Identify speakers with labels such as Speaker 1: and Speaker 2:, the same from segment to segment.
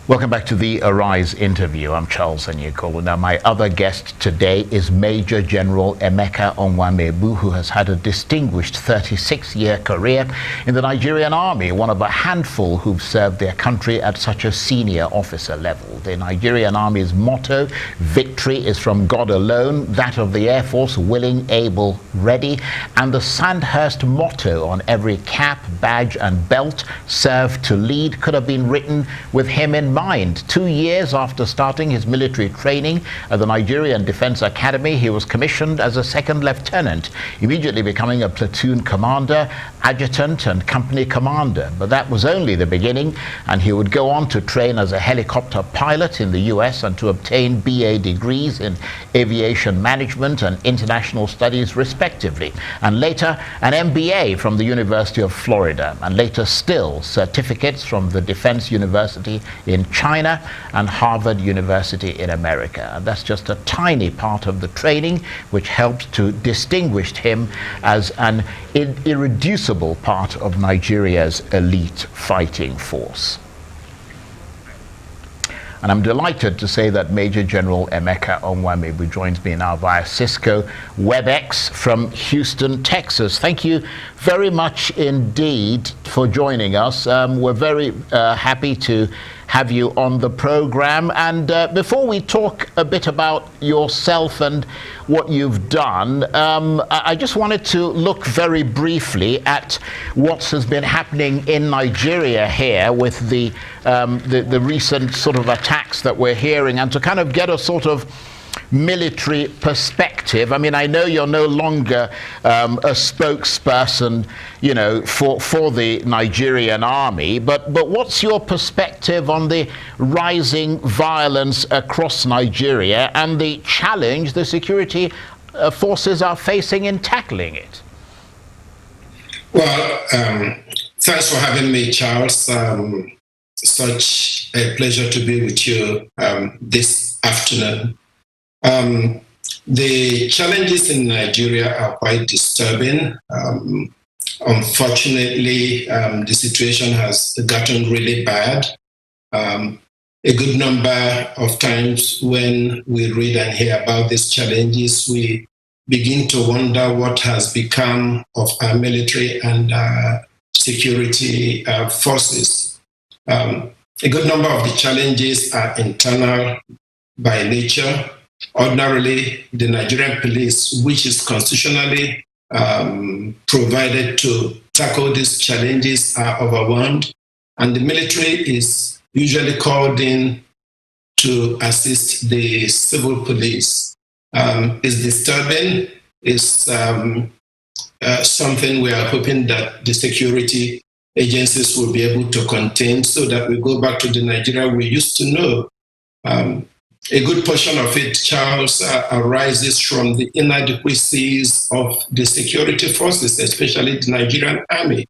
Speaker 1: Welcome back to the Arise interview. I'm Charles Anyekolo. Now, my other guest today is Major General Emeka Onwuamaegbu, who has had a distinguished 36-year career in the Nigerian Army, one of a handful who've served their country at such a senior officer level. The Nigerian Army's motto, victory is from God alone, that of the Air Force, willing, able, ready, and the Sandhurst motto on every cap, badge, and belt, serve to lead, could have been written with him in mind. 2 years after starting his military training at the Nigerian Defense Academy, he was commissioned as a second lieutenant, immediately becoming a platoon commander, adjutant, and company commander. But that was only the beginning, and he would go on to train as a helicopter pilot in the US and to obtain BA degrees in aviation management and international studies, respectively, and later an MBA from the University of Florida, and later still certificates from the Defense University in China and Harvard University in America. And that's just a tiny part of the training which helped to distinguish him as an irreducible part of Nigeria's elite fighting force. And I'm delighted to say that Major General Emeka Onwuamaegbu joins me now via Cisco WebEx from Houston, Texas. Thank you very much indeed for joining us. We're very happy to have you on the program. And before we talk a bit about yourself and what you've done, I just wanted to look very briefly at what has been happening in Nigeria here with the recent sort of attacks that we're hearing, and to kind of get a sort of military perspective. I mean, I know you're no longer a spokesperson, you know, for the Nigerian army, but what's your perspective on the rising violence across Nigeria and the challenge the security forces are facing in tackling it?
Speaker 2: Well, thanks for having me, Charles. Such a pleasure to be with you this afternoon. The challenges in Nigeria are quite disturbing. Unfortunately, the situation has gotten really bad. A good number of times when we read and hear about these challenges, we begin to wonder what has become of our military and security forces. A good number of the challenges are internal by nature. Ordinarily, the Nigerian police, which is constitutionally provided to tackle these challenges, are overwhelmed, and the military is usually called in to assist the civil police. It's disturbing. It's something we are hoping that the security agencies will be able to contain, so that we go back to the Nigeria we used to know. A good portion of it, Charles, arises from the inadequacies of the security forces, especially the Nigerian army.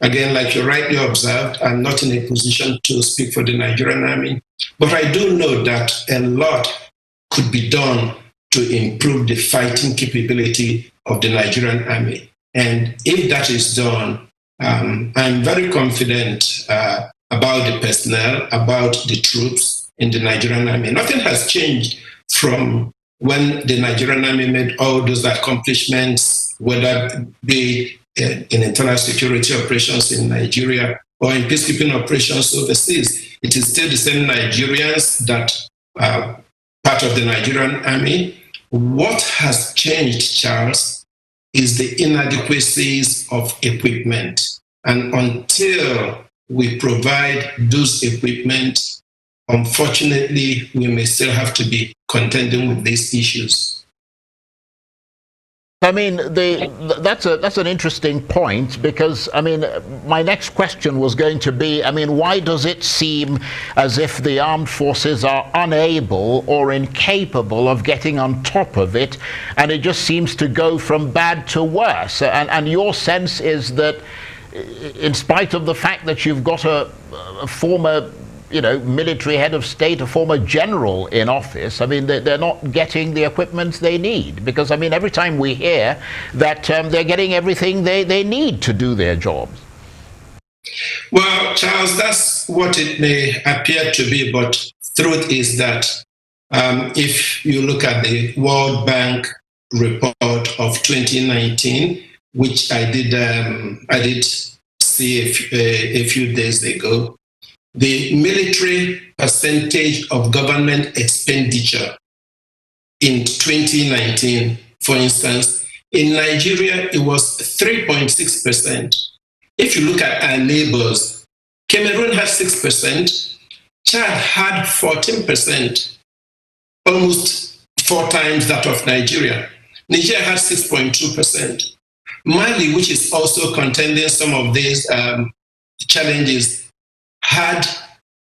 Speaker 2: Again, like you rightly observed, I'm not in a position to speak for the Nigerian army, but I do know that a lot could be done to improve the fighting capability of the Nigerian army. And if that is done, I'm very confident about the personnel, about the troops in the Nigerian army. Nothing has changed from when the Nigerian army made all those accomplishments, whether be in internal security operations in Nigeria or in peacekeeping operations overseas. It is still the same Nigerians that are part of the Nigerian army. What has changed, Charles, is the inadequacies of equipment. And until we provide those equipment, unfortunately, we may still have to be contending with these issues.
Speaker 1: I mean, that's an interesting point, because, I mean, my next question was going to be, I mean, why does it seem as if the armed forces are unable or incapable of getting on top of it, and it just seems to go from bad to worse? And your sense is that, in spite of the fact that you've got a former, you know, military head of state, a former general in office, I mean, they're not getting the equipment they need, because, I mean, every time we hear that they're getting everything they need to do their jobs.
Speaker 2: Well, Charles, that's what it may appear to be, but truth is that if you look at the World Bank report of 2019, which I did see a few days ago, the military percentage of government expenditure in 2019, for instance, in Nigeria, it was 3.6%. If you look at our neighbors, Cameroon had 6%, Chad had 14%, almost 4 times that of Nigeria. Nigeria had 6.2%. Mali, which is also contending some of these challenges, had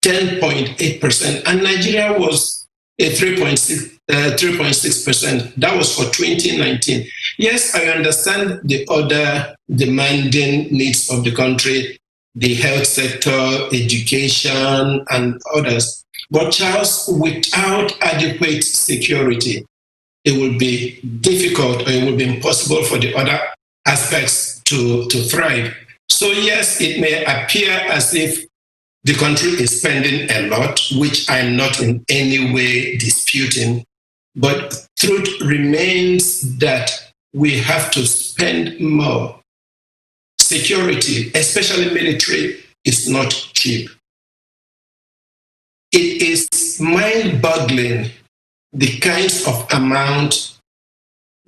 Speaker 2: 10.8%, and Nigeria was a 3.6%. That was for 2019. Yes, I understand the other demanding needs of the country, the health sector, education, and others. But Charles, without adequate security, it will be difficult, or it will be impossible for the other aspects to thrive. So yes, it may appear as if the country is spending a lot, which I'm not in any way disputing, but truth remains that we have to spend more. Security, especially military, is not cheap. It is mind-boggling the kinds of amount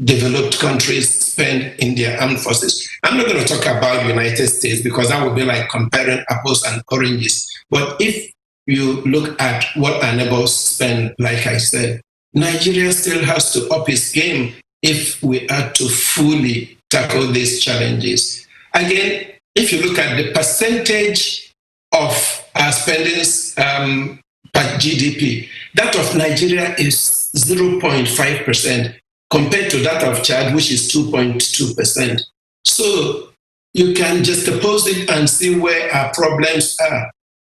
Speaker 2: developed countries spend in their armed forces. I'm not going to talk about the United States because that would be like comparing apples and oranges. But if you look at what our neighbors spend, like I said, Nigeria still has to up its game if we are to fully tackle these challenges. Again, if you look at the percentage of our spendings per GDP, that of Nigeria is 0.5%. compared to that of Chad, which is 2.2%. So you can just oppose it and see where our problems are.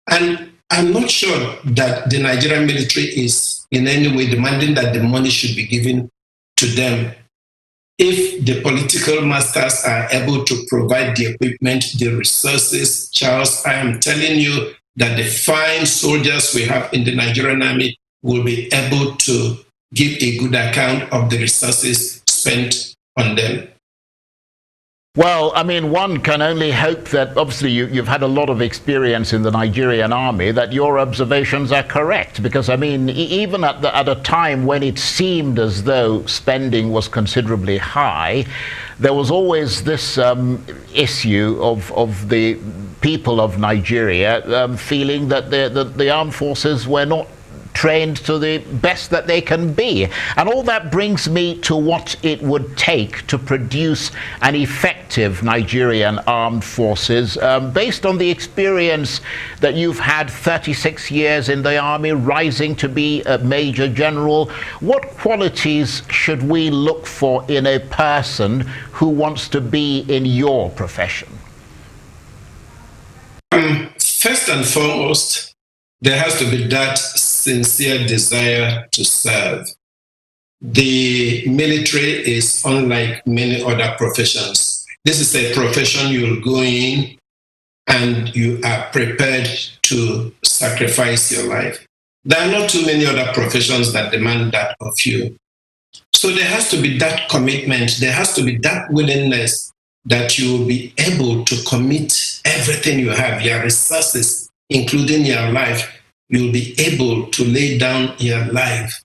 Speaker 2: And I'm not sure that the Nigerian military is in any way demanding that the money should be given to them. If the political masters are able to provide the equipment, the resources, Charles, I am telling you that the fine soldiers we have in the Nigerian army will be able to give a good account of the resources spent on them.
Speaker 1: Well, I mean, one can only hope that, obviously, you've had a lot of experience in the Nigerian army, that your observations are correct. Because, I mean, even at a time when it seemed as though spending was considerably high, there was always this issue of the people of Nigeria feeling that the armed forces were not trained to the best that they can be. And all that brings me to what it would take to produce an effective Nigerian armed forces, based on the experience that you've had 36 years in the army, rising to be a major general. What qualities should we look for in a person who wants to be in your profession?
Speaker 2: First and foremost, there has to be that sincere desire to serve. The military is unlike many other professions. This is a profession you'll go in and you are prepared to sacrifice your life. There are not too many other professions that demand that of you. So there has to be that commitment. There has to be that willingness that you will be able to commit everything you have, your resources, including your life. You'll be able to lay down your life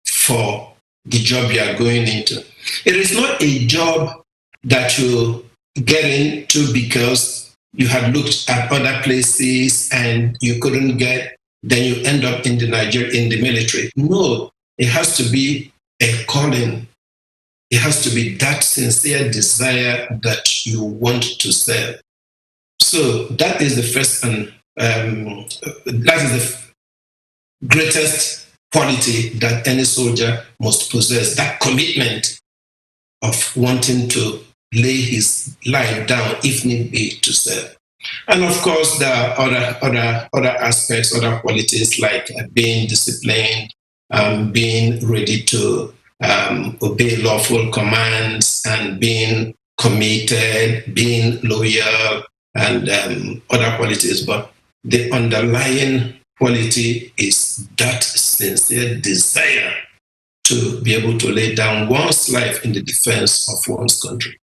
Speaker 2: for the job you are going into. It is not a job that you get into because you had looked at other places and you couldn't get, then you end up in the military. No, it has to be a calling. It has to be that sincere desire that you want to serve. So that is the first and that is the greatest quality that any soldier must possess, that commitment of wanting to lay his life down, if need be, to serve. And of course, there are other aspects, other qualities like being disciplined, being ready to obey lawful commands, and being committed, being loyal, and other qualities, but the underlying quality is that sincere desire to be able to lay down one's life in the defense of one's country.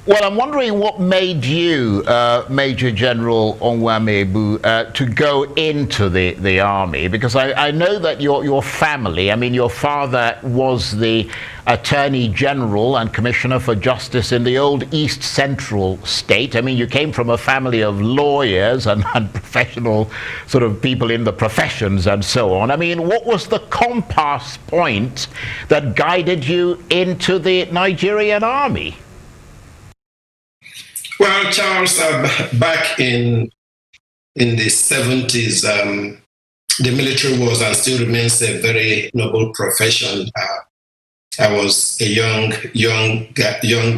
Speaker 1: Well, I'm wondering what made you, Major General Onwuamaegbu, to go into the army, because I know that your family, I mean, your father was the Attorney General and Commissioner for Justice in the old East Central state. I mean, you came from a family of lawyers and professional sort of people in the professions and so on. I mean, what was the compass point that guided you into the Nigerian army?
Speaker 2: Well, Charles, back in the 70s, the military was and still remains a very noble profession. I was a young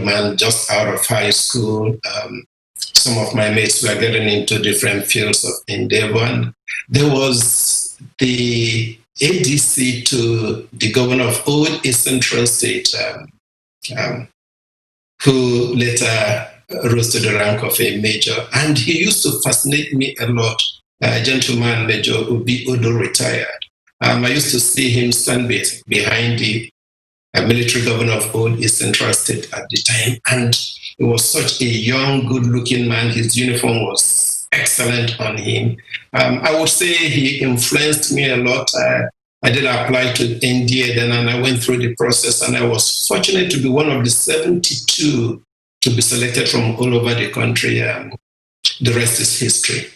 Speaker 2: man just out of high school. Some of my mates were getting into different fields of endeavor. And there was the ADC to the governor of old East Central State, who later rose to the rank of a major. And he used to fascinate me a lot. Gentleman Major Obi Odo retired. I used to see him stand behind the military governor of old East Central State at the time. And he was such a young, good-looking man. His uniform was excellent on him. I would say he influenced me a lot. I did apply to NDA then, and I went through the process, and I was fortunate to be one of the 72 to be selected from all over the country. The rest is history.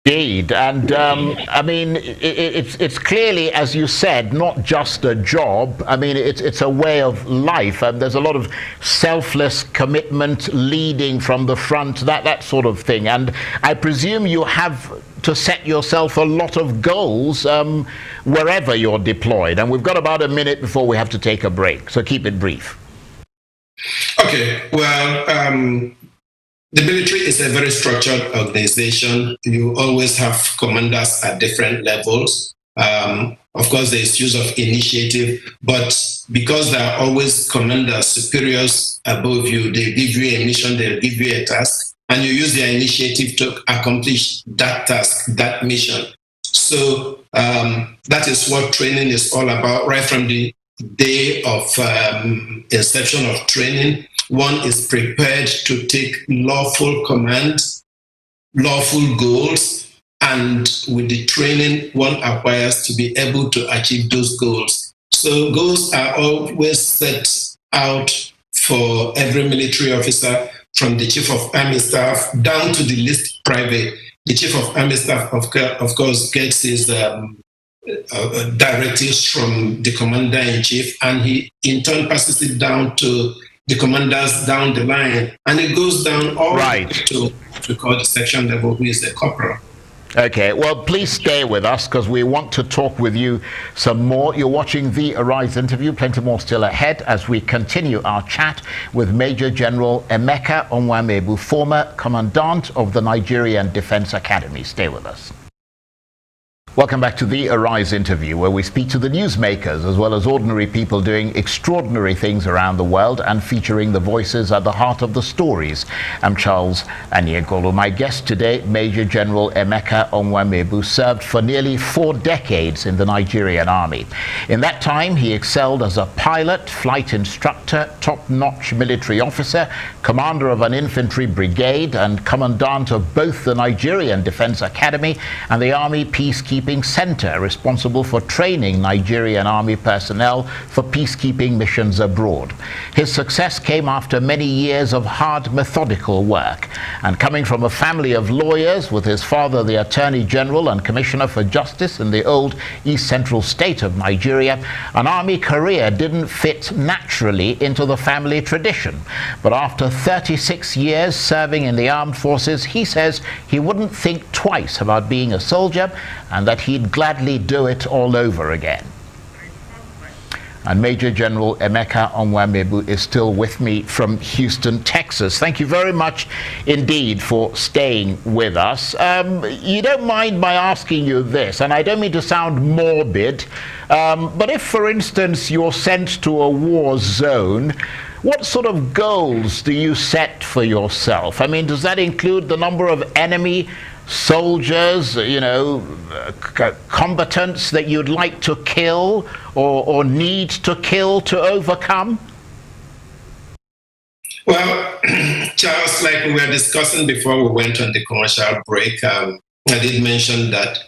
Speaker 1: Indeed, and I mean, it's clearly, as you said, not just a job. I mean, it's a way of life. There's a lot of selfless commitment, leading from the front, that sort of thing. And I presume you have to set yourself a lot of goals wherever you're deployed. And we've got about a minute before we have to take a break, so keep it brief.
Speaker 2: Okay, well, the military is a very structured organization. You always have commanders at different levels. Of course, there's use of initiative, but because there are always commanders, superiors above you, they give you a mission, they'll give you a task, and you use their initiative to accomplish that task, that mission. So that is what training is all about, right from the day of inception of training. One is prepared to take lawful command, lawful goals, and with the training one acquires to be able to achieve those goals. So goals are always set out for every military officer, from the Chief of Army Staff down to the least private. The Chief of Army Staff, of course, gets his directives from the Commander-in-Chief, and he in turn passes it down to the commanders down the line, and it goes down all right to call the section level, who is the corporal.
Speaker 1: Okay, well, please stay with us because we want to talk with you some more. You're watching the Arise interview. Plenty more still ahead as we continue our chat with Major General Emeka Onwuamaegbu, former commandant of the Nigerian Defense Academy. Stay with us. Welcome back to the Arise interview, where we speak to the newsmakers as well as ordinary people doing extraordinary things around the world and featuring the voices at the heart of the stories. I'm Charles Aniegolu. My guest today, Major General Emeka Onwuamaegbu, served for nearly 4 decades in the Nigerian Army. In that time, he excelled as a pilot, flight instructor, top-notch military officer, commander of an infantry brigade, and commandant of both the Nigerian Defense Academy and the Army Peacekeeping Center, responsible for training Nigerian Army personnel for peacekeeping missions abroad. His success came after many years of hard, methodical work. And coming from a family of lawyers, with his father the Attorney General and Commissioner for Justice in the old East Central state of Nigeria, an army career didn't fit naturally into the family tradition. But after 36 years serving in the armed forces, he says he wouldn't think twice about being a soldier, and that he'd gladly do it all over again. And Major General Emeka Onwuamaegbu is still with me from Houston, Texas. Thank you very much indeed for staying with us. You don't mind my asking you this, and I don't mean to sound morbid, but if, for instance, you're sent to a war zone, what sort of goals do you set for yourself? I mean, does that include the number of enemy soldiers, combatants that you'd like to kill or need to kill to overcome?
Speaker 2: Well, Charles, like we were discussing before we went on the commercial break, I did mention that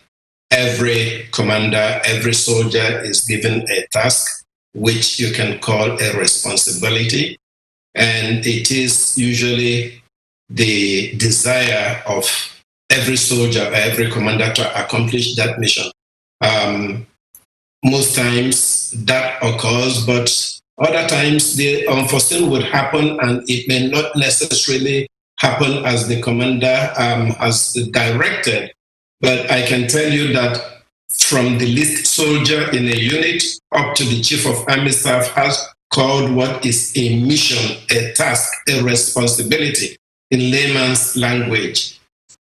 Speaker 2: every commander, every soldier is given a task, which you can call a responsibility. And it is usually the desire of every soldier, every commander to accomplish that mission. Most times that occurs, but other times the unforeseen would happen and it may not necessarily happen as the commander has directed. But I can tell you that from the least soldier in a unit up to the chief of army staff has called what is a mission, a task, a responsibility in layman's language.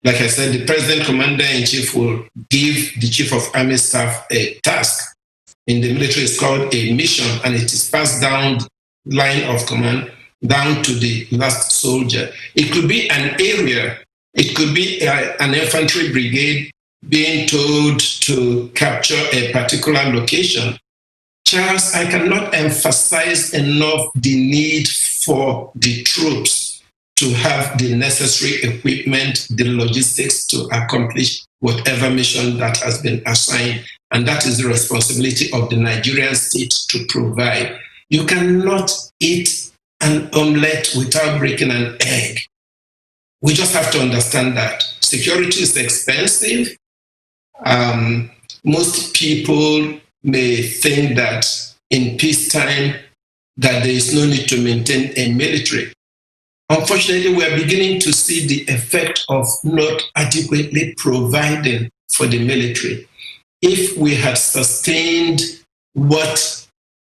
Speaker 2: Like I said, the president commander-in-chief will give the chief of army staff a task. In the military, it's called a mission, and it is passed down line of command down to the last soldier. It could be an area, it could be an infantry brigade being told to capture a particular location. Charles, I cannot emphasize enough the need for the troops to have the necessary equipment, the logistics to accomplish whatever mission that has been assigned. And that is the responsibility of the Nigerian state to provide. You cannot eat an omelette without breaking an egg. We just have to understand that security is expensive. Most people may think that in peacetime that there is no need to maintain a military. Unfortunately, we are beginning to see the effect of not adequately providing for the military. If we had sustained what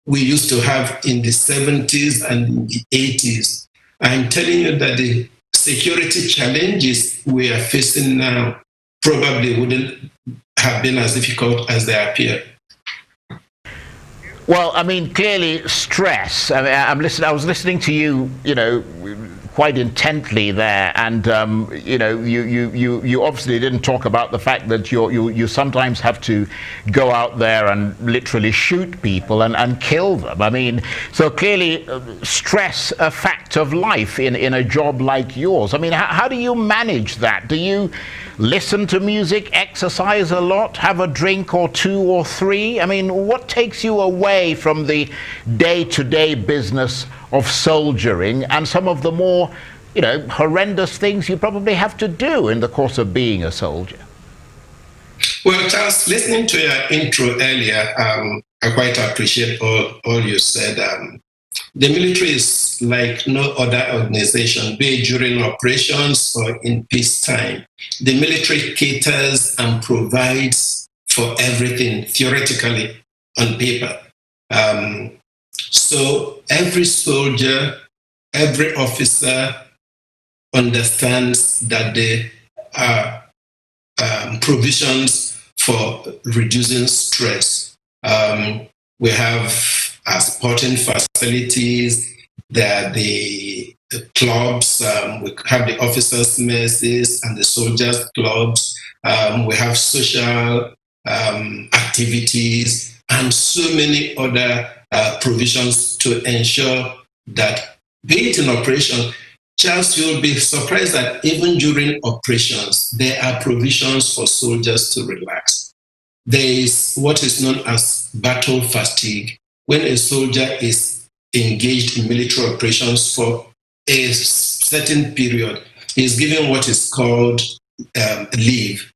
Speaker 2: we used to have in the 70s and the 80s, I'm telling you that the security challenges we are facing now probably wouldn't have been as difficult as they appear.
Speaker 1: Well, I mean, clearly stress. I mean, I was listening to you, quite intently there, and you obviously didn't talk about the fact that you sometimes have to go out there and literally shoot people and kill them. I mean, so clearly stress a fact of life in a job like yours. I mean, how do you manage that? Do you listen to music, exercise a lot, have a drink or two or three? I mean, what takes you away from the day-to-day business of soldiering and some of the more, horrendous things you probably have to do in the course of being a soldier?
Speaker 2: Well, Charles, listening to your intro earlier, I quite appreciate all you said. The military is like no other organization, be it during operations or in peacetime. The military caters and provides for everything, theoretically, on paper. So every soldier, every officer understands that there are provisions for reducing stress. We have our sporting facilities, there are the clubs, we have the officers' messes and the soldiers' clubs, we have social activities, and so many other provisions to ensure that, be it in operation, Charles, you'll be surprised that even during operations, there are provisions for soldiers to relax. There is what is known as battle fatigue. When a soldier is engaged in military operations for a certain period, he is given what is called leave.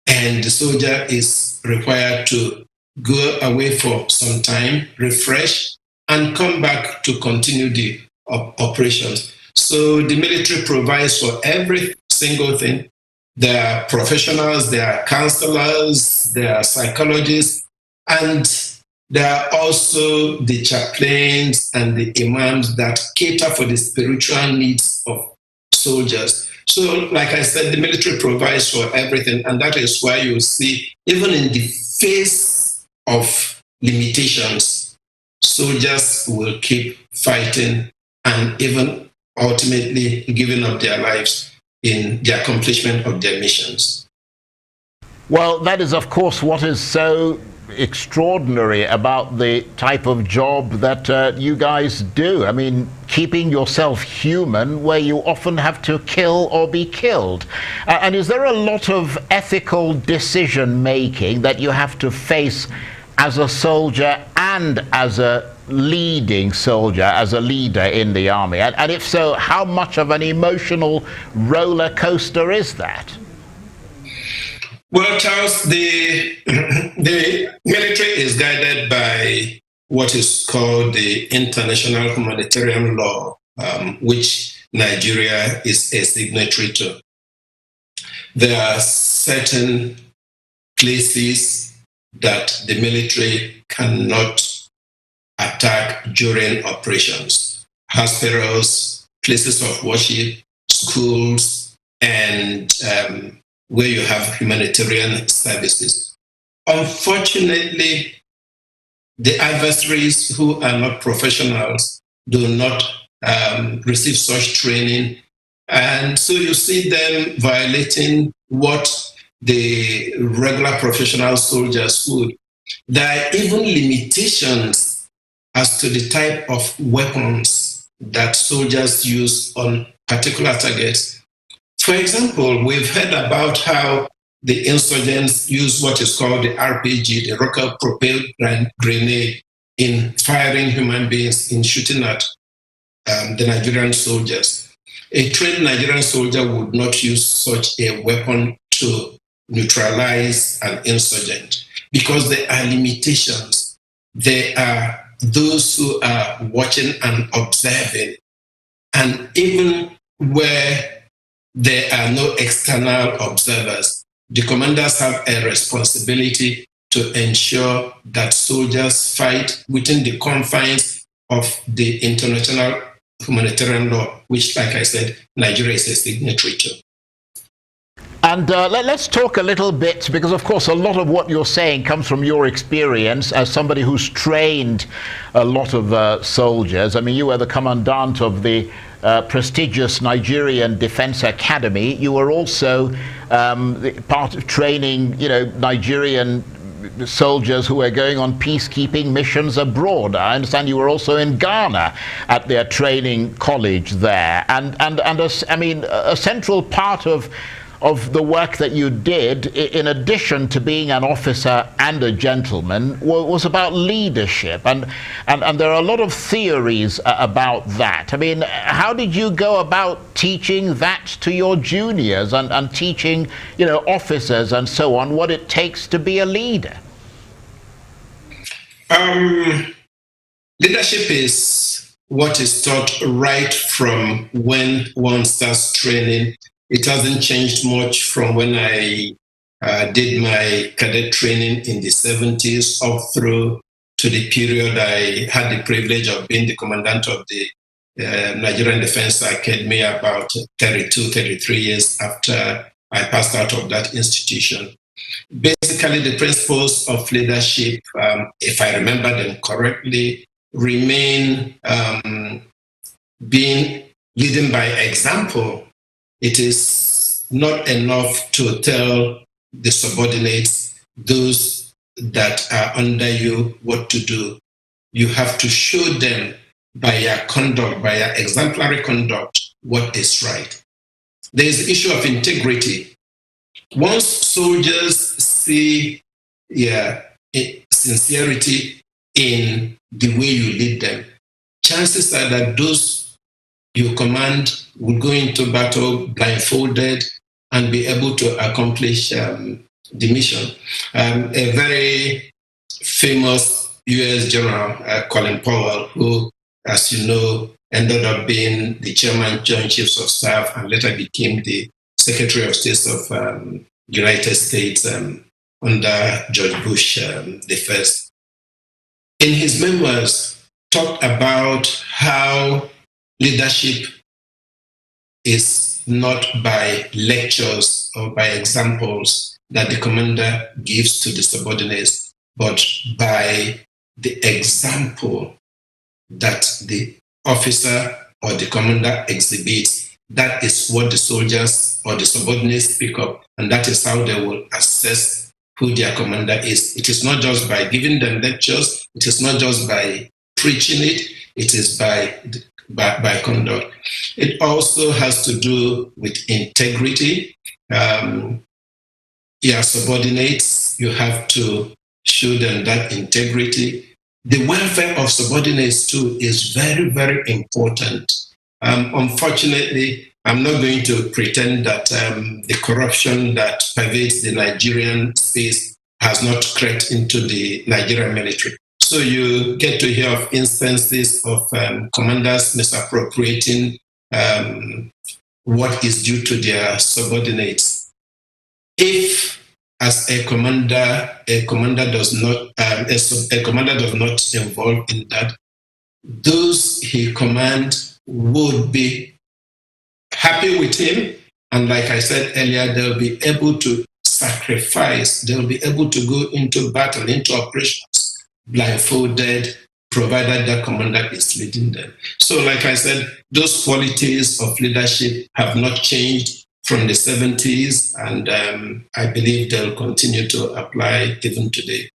Speaker 2: And the soldier is required to go away for some time, refresh, and come back to continue the operations. So the military provides for every single thing. There are professionals, there are counselors, there are psychologists, and there are also the chaplains and the imams that cater for the spiritual needs of soldiers. So, like I said, the military provides for everything, and that is why you see, even in the face of limitations, soldiers will keep fighting and even ultimately giving up their lives in the accomplishment of their missions.
Speaker 1: Well, that is, of course, what is so extraordinary about the type of job that you guys do. I mean, keeping yourself human where you often have to kill or be killed. And is there a lot of ethical decision making that you have to face as a soldier and as a leading soldier, as a leader in the army? And if so, how much of an emotional roller coaster is that?
Speaker 2: Well, Charles, the military is guided by what is called the international humanitarian law, which Nigeria is a signatory to. There are certain places that the military cannot attack during operations: hospitals, places of worship, schools, and where you have humanitarian services. Unfortunately, the adversaries who are not professionals do not receive such training. And so you see them violating what the regular professional soldiers would. There are even limitations as to the type of weapons that soldiers use on particular targets. For example, we've heard about how the insurgents use what is called the RPG, the rocket-propelled grenade, in firing human beings, in shooting at the Nigerian soldiers. A trained Nigerian soldier would not use such a weapon to neutralize an insurgent because there are limitations. There are those who are watching and observing. And even where there are no external observers, the commanders have a responsibility to ensure that soldiers fight within the confines of the international humanitarian law, which, like I said, Nigeria is a signatory to.
Speaker 1: And let's talk a little bit, because of course a lot of what you're saying comes from your experience as somebody who's trained a lot of soldiers. I mean, you were the commandant of the prestigious Nigerian Defense Academy. You were also part of training, Nigerian soldiers who were going on peacekeeping missions abroad. I understand you were also in Ghana at their training college there. And a central part of the work that you did, in addition to being an officer and a gentleman, was about leadership. And there are a lot of theories about that. I mean, how did you go about teaching that to your juniors and teaching, officers and so on, what it takes to be a leader?
Speaker 2: Leadership is what is taught right from when one starts training. It hasn't changed much from when I did my cadet training in the 70s up through to the period I had the privilege of being the commandant of the Nigerian Defense Academy about 32, 33 years after I passed out of that institution. Basically, the principles of leadership, if I remember them correctly, remain being leading by example. It is not enough to tell the subordinates, those that are under you, what to do. You have to show them by your conduct, by your exemplary conduct, what is right. There is the issue of integrity. Once soldiers see sincerity in the way you lead them, chances are that those you command will go into battle blindfolded and be able to accomplish the mission. A very famous US General, Colin Powell, who, as you know, ended up being the chairman, Joint Chiefs of Staff, and later became the Secretary of State of United States under George Bush the first. In his memoirs, talked about how leadership is not by lectures or by examples that the commander gives to the subordinates, but by the example that the officer or the commander exhibits, that is what the soldiers or the subordinates pick up, and that is how they will assess who their commander is. It is not just by giving them lectures, it is not just by preaching it, it is by conduct. It also has to do with integrity. Your subordinates, you have to show them that integrity. The welfare of subordinates too is very, very important. Unfortunately, I'm not going to pretend that the corruption that pervades the Nigerian space has not crept into the Nigerian military. So you get to hear of instances of commanders misappropriating what is due to their subordinates. If, as a commander does not involve in that, those he commands would be happy with him, and like I said earlier, they'll be able to sacrifice. They'll be able to go into battle, into operations, blindfolded, provided that commander is leading them. So, like I said, those qualities of leadership have not changed from the 70s, and I believe they'll continue to apply even today.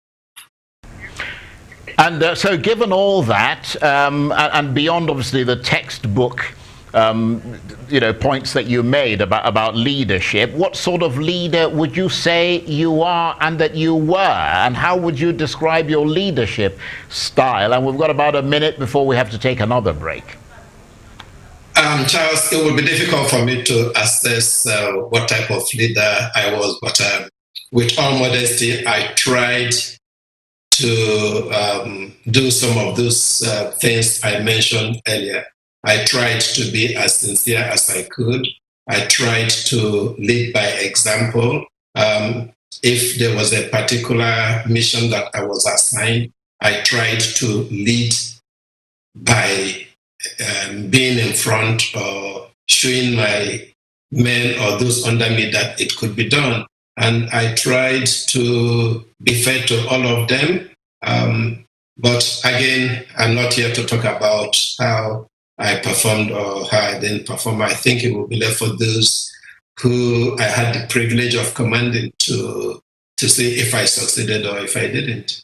Speaker 1: And so given all that, and beyond obviously the textbook points that you made about leadership, what sort of leader would you say you are and that you were? And how would you describe your leadership style? And we've got about a minute before we have to take another break.
Speaker 2: Charles, it would be difficult for me to assess what type of leader I was, but with all modesty, I tried to do some of those things I mentioned earlier. I tried to be as sincere as I could. I tried to lead by example. If there was a particular mission that I was assigned, I tried to lead by being in front or showing my men or those under me that it could be done. And I tried to be fair to all of them. But again, I'm not here to talk about how I performed or how I didn't perform. I think it will be left for those who I had the privilege of commanding to say if I succeeded or if I didn't.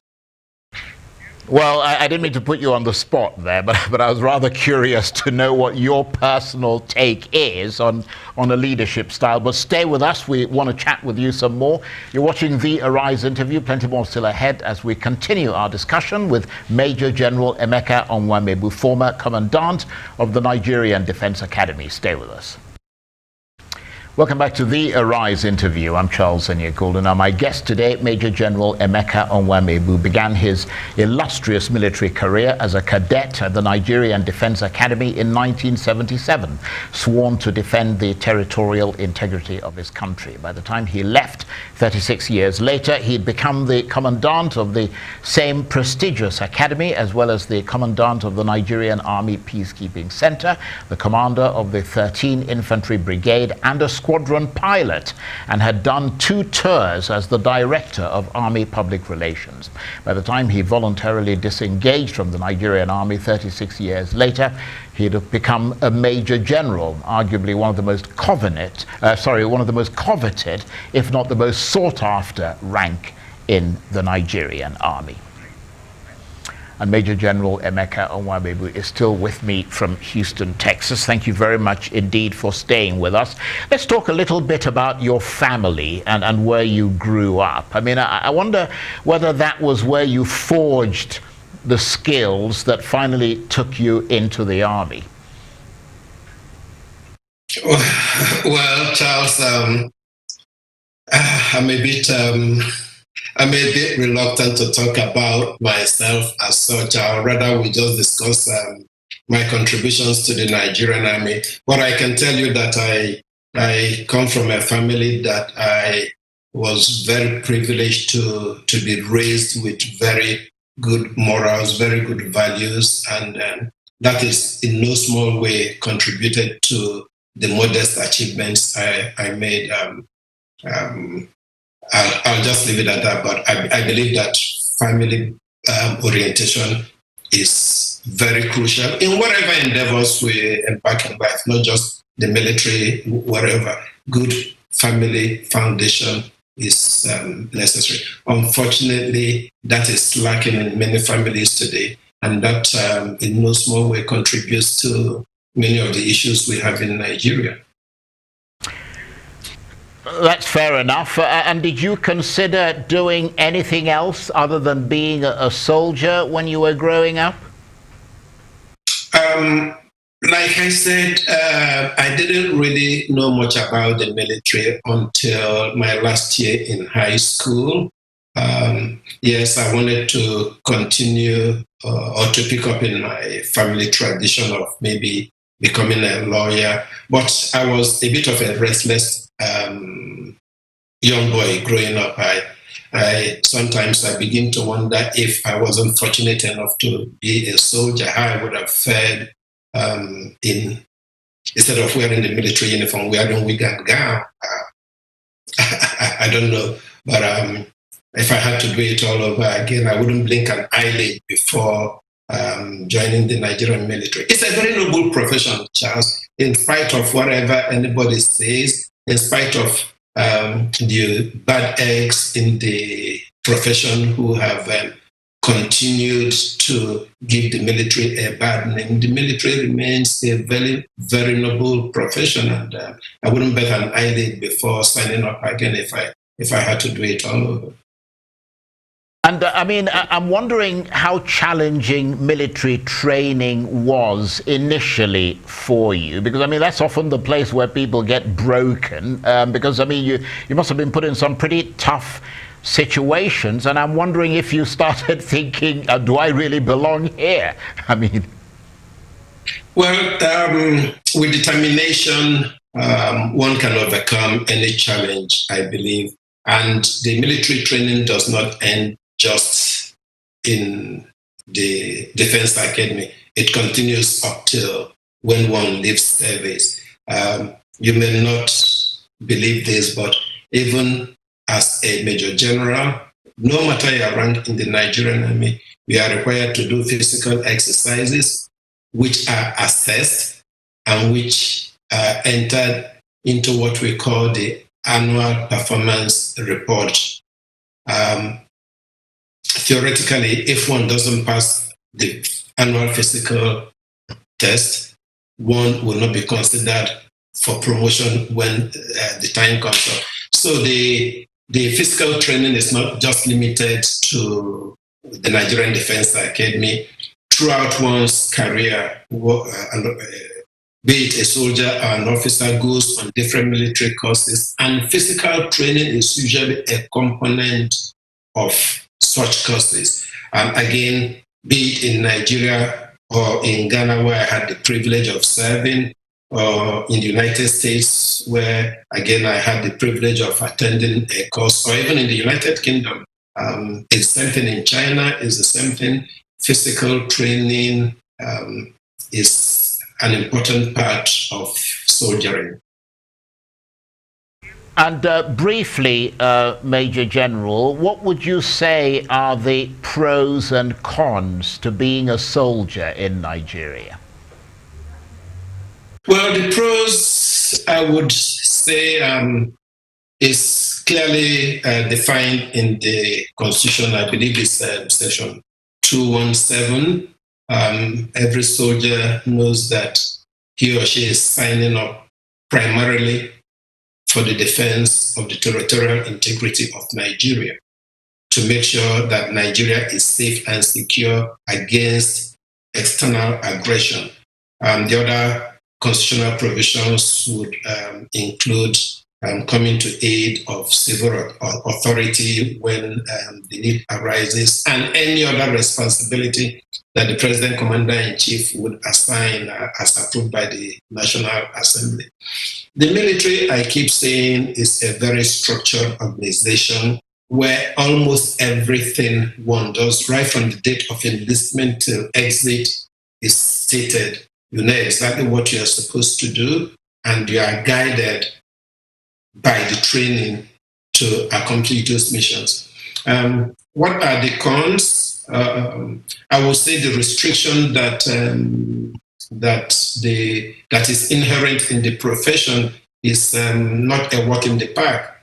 Speaker 1: Well, I didn't mean to put you on the spot there, but I was rather curious to know what your personal take is on a leadership style. But stay with us. We want to chat with you some more. You're watching the Arise interview. Plenty more still ahead as we continue our discussion with Major General Emeka Onwuamaegbu, former commandant of the Nigerian Defense Academy. Stay with us. Welcome back to the Arise interview. I'm Charles Enyekuldu. Now, my guest today, Major General Emeka Onwuamaegbu, began his illustrious military career as a cadet at the Nigerian Defense Academy in 1977, sworn to defend the territorial integrity of his country. By the time he left, 36 years later, he'd become the commandant of the same prestigious academy, as well as the commandant of the Nigerian Army Peacekeeping Center, the commander of the 13 Infantry Brigade, and a squadron pilot, and had done 2 tours as the director of Army Public Relations. By the time he voluntarily disengaged from the Nigerian Army 36 years later, he'd have become a major general, arguably one of the most coveted, if not the most sought after rank in the Nigerian Army. And Major General Emeka Onwuamaegbu is still with me from Houston, Texas. Thank you very much indeed for staying with us. Let's talk a little bit about your family and where you grew up. I mean, I wonder whether that was where you forged the skills that finally took you into the Army.
Speaker 2: Well, Charles, I'm a bit reluctant to talk about myself as such. I'd rather we just discuss my contributions to the Nigerian Army. But I can tell you that I come from a family that I was very privileged to be raised with very good morals, very good values, and that is in no small way contributed to the modest achievements I made. I'll just leave it at that, but I believe that family orientation is very crucial in whatever endeavors we embark in life, not just the military, whatever. Good family foundation is necessary. Unfortunately, that is lacking in many families today, and that in no small way contributes to many of the issues we have in Nigeria.
Speaker 1: That's fair enough. And did you consider doing anything else other than being a soldier when you were growing up?
Speaker 2: Like I said, I didn't really know much about the military until my last year in high school. Yes, I wanted to continue or to pick up in my family tradition of maybe becoming a lawyer, but I was a bit of a restless young boy growing up. I sometimes I begin to wonder if I wasn't fortunate enough to be a soldier, how I would have fared instead of wearing the military uniform, wearing wig and gown. I don't know, but if I had to do it all over again, I wouldn't blink an eyelid before joining the Nigerian military. It's a very noble profession, Charles, in spite of whatever anybody says, in spite of the bad eggs in the profession who have continued to give the military a bad name. The military remains a very, very noble profession, and I wouldn't bet an eyelid before signing up again if I had to do it all over.
Speaker 1: And I mean, I'm wondering how challenging military training was initially for you, because I mean, that's often the place where people get broken, because I mean, you must have been put in some pretty tough situations, and I'm wondering if you started thinking, do I really belong here? I mean...
Speaker 2: Well, with determination, one can overcome any challenge, I believe, and the military training does not end just in the Defense Academy. It continues up till when one leaves service. You may not believe this, but even as a major general, no matter your rank in the Nigerian army, we are required to do physical exercises which are assessed and which are entered into what we call the annual performance report. Theoretically, if one doesn't pass the annual physical test, one will not be considered for promotion when the time comes up. So the physical training is not just limited to the Nigerian Defense Academy. Throughout one's career, be it a soldier or an officer, goes on different military courses, and physical training is usually a component of such courses. Again, be it in Nigeria or in Ghana, where I had the privilege of serving, or in the United States, where, again, I had the privilege of attending a course, or even in the United Kingdom. It's the same thing in China, it's the same thing. Physical training is an important part of soldiering.
Speaker 1: And briefly, Major General, what would you say are the pros and cons to being a soldier in Nigeria?
Speaker 2: Well, the pros, I would say, is clearly defined in the Constitution. I believe it's section 217. Every soldier knows that he or she is signing up primarily for the defense of the territorial integrity of Nigeria, to make sure that Nigeria is safe and secure against external aggression. The other constitutional provisions would include coming to aid of civil authority when the need arises, and any other responsibility that the President Commander-in-Chief would assign as approved by the National Assembly. The military, I keep saying, is a very structured organization where almost everything one does, right from the date of enlistment till exit, is stated. You know exactly what you are supposed to do, and you are guided by the training to accomplish those missions. What are the cons? I would say the restriction that that is inherent in the profession is not a walk in the park.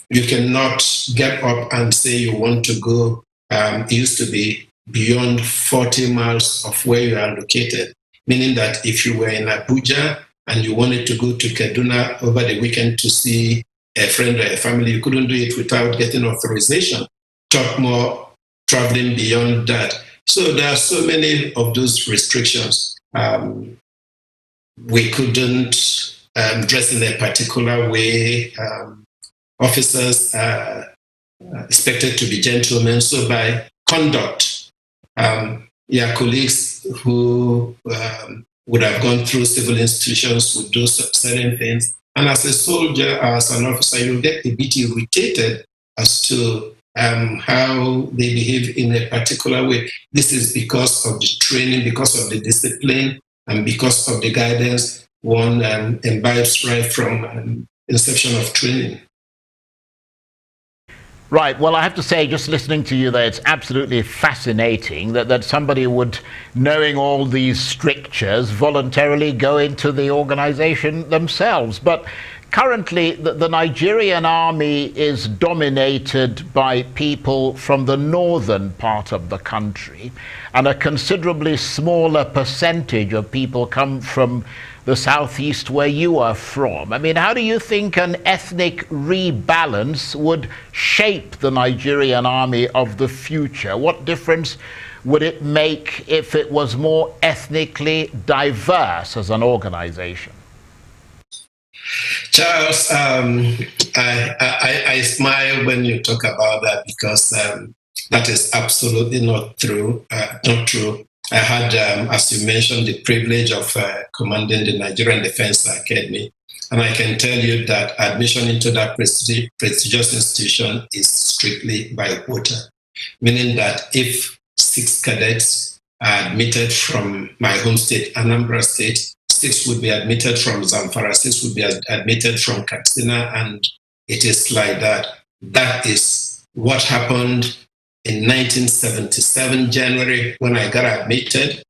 Speaker 2: You cannot get up and say you want to go. It used to be beyond 40 miles of where you are located, meaning that if you were in Abuja and you wanted to go to Kaduna over the weekend to see a friend or a family, you couldn't do it without getting authorization. Talk more traveling beyond that. So there are so many of those restrictions. We couldn't dress in a particular way. Officers are expected to be gentlemen. So by conduct, your colleagues who would have gone through civil institutions would do certain things. And as a soldier, as an officer, you'll get a bit irritated as to how they behave in a particular way. This is because of the training, because of the discipline, and because of the guidance one imbibes right from inception of training.
Speaker 1: Right. Well, I have to say, just listening to you there, it's absolutely fascinating that somebody would, knowing all these strictures, voluntarily go into the organization themselves. But currently, the Nigerian army is dominated by people from the northern part of the country, and a considerably smaller percentage of people come from the southeast where you are from. I mean, how do you think an ethnic rebalance would shape the Nigerian army of the future? What difference would it make if it was more ethnically diverse as an organization?
Speaker 2: Charles, I smile when you talk about that because that is absolutely not true. I had, as you mentioned, the privilege of commanding the Nigerian Defense Academy. And I can tell you that admission into that prestigious institution is strictly by quota, meaning that if 6 cadets are admitted from my home state, Anambra State, 6 would be admitted from Zamfara, 6 would be admitted from Katsina, and it is like that. That is what happened in 1977, January, when I got admitted.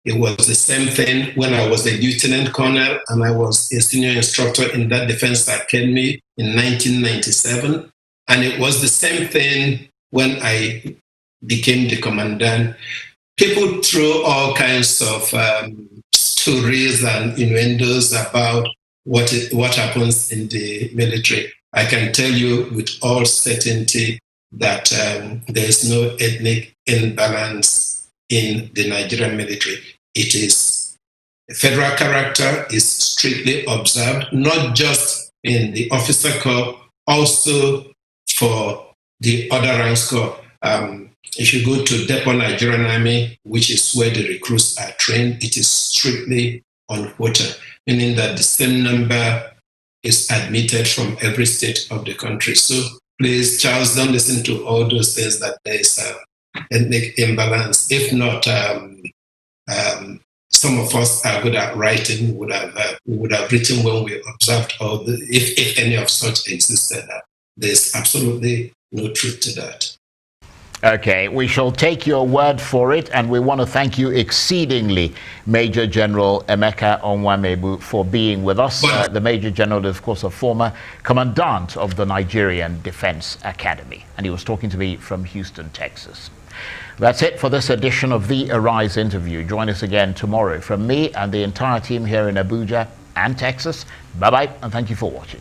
Speaker 2: It was the same thing when I was a lieutenant colonel and I was a senior instructor in that defense academy in 1997. And it was the same thing when I became the commandant. People throw all kinds of stories and innuendos about what happens in the military. I can tell you with all certainty that there is no ethnic imbalance in the Nigerian military. It is federal character is strictly observed, not just in the officer corps, also for the other ranks corps. If you go to Depot Nigerian Army, which is where the recruits are trained, it is strictly on quota, meaning that the same number is admitted from every state of the country. So please, Charles, don't listen to all those things that there is ethnic imbalance. If not, some of us are good at writing, would have written when we observed all the, if any of such existed. There's absolutely no truth to that.
Speaker 1: Okay, we shall take your word for it, and we want to thank you exceedingly, Major General Emeka Onwuamaegbu, for being with us. The Major General is, of course, a former commandant of the Nigerian Defense Academy, and he was talking to me from Houston, Texas. That's it for this edition of the Arise interview. Join us again tomorrow. From me and the entire team here in Abuja and Texas, bye-bye, and thank you for watching.